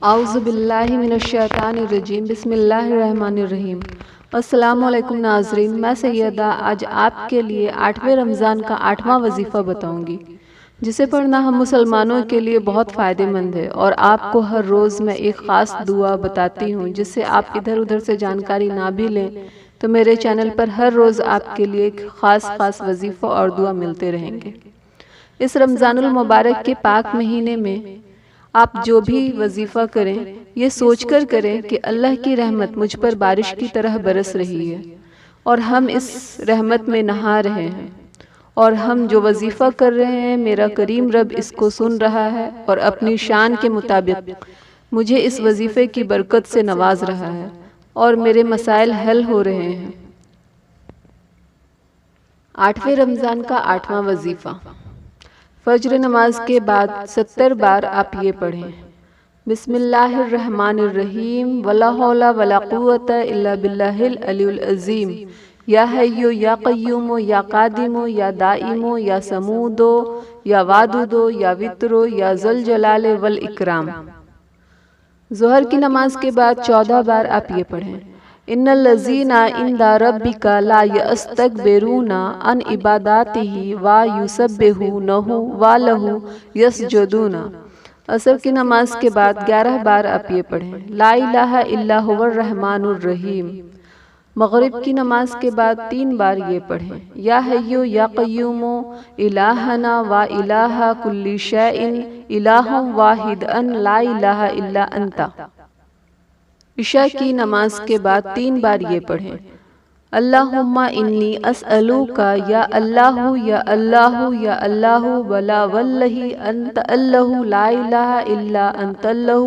اعوذ باللہ من الشیطان الرجیم بسم اللہ الرحمن الرحیم۔ السلام علیکم ناظرین، میں سیدہ آج آپ کے لیے 8ویں رمضان کا 8واں وظیفہ بتاؤں گی، جسے پڑھنا ہم مسلمانوں کے لیے بہت فائدہ مند ہے، اور آپ کو ہر روز میں ایک خاص دعا بتاتی ہوں جس سے آپ ادھر ادھر سے جانکاری نہ بھی لیں تو میرے چینل پر ہر روز آپ کے لیے ایک خاص وظیفہ اور دعا ملتے رہیں گے۔ اس رمضان المبارک کے پاک مہینے میں آپ جو بھی وظیفہ کریں یہ سوچ کر کریں کہ اللہ کی رحمت مجھ پر بارش کی طرح برس رہی ہے اور ہم اس رحمت میں نہا رہے ہیں، اور ہم جو وظیفہ کر رہے ہیں میرا کریم رب اس کو سن رہا ہے اور اپنی شان کے مطابق مجھے اس وظیفے کی برکت سے نواز رہا ہے اور میرے مسائل حل ہو رہے ہیں۔ 8ویں رمضان کا 8واں وظیفہ۔ فجر نماز کے بعد 70 بار آپ یہ پڑھیں: بسم اللہ الرحمن الرحیم، ولا حول ولا قوت الا باللہ العلی العظیم، یا حی یا قیوم یا قادم یا دائم یا صمود یا وادود یا وتر یا ذوالجلال والاکرام۔ ظہر کی نماز کے بعد 14 بار آپ یہ پڑھیں: ان الذین عند ربک لا یستکبرون عن عبادتہ ویسبحونہ ولہ یسجدون۔ عصر کی نماز کے بعد 11 بار آپ یہ پڑھیں: لا الہ الا هو الرحمن الرحیم۔ مغرب کی نماز کے بعد 3 بار یہ پڑھیں: یا حی یا قیوم الہنا و الہ کل شیء الہ واحد لا الہ الا انت۔ عشاء کی نماز کے بعد 3 بار یہ پڑھیں: اللہم انی اسألوک یا اللہ یا اللہ یا اللہ ولا واللہ انت اللہ لا الہ الا انت اللہ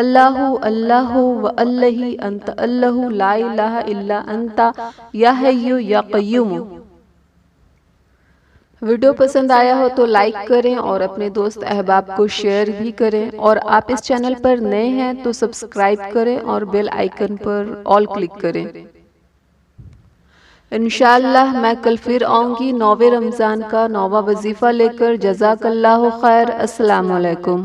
اللہ اللہ واللہ انت اللہ لا الہ الا انت یا حی یا قیوم۔ ویڈیو پسند آیا ہو تو لائک کریں اور اپنے دوست احباب کو شیئر بھی کریں، اور آپ اس چینل پر نئے ہیں تو سبسکرائب کریں اور بیل آئیکن پر آل کلک کریں۔ انشاءاللہ میں کل پھر آؤں گی 9ویں رمضان کا 9واں وظیفہ لے کر۔ جزاک اللہ خیر۔ السلام علیکم۔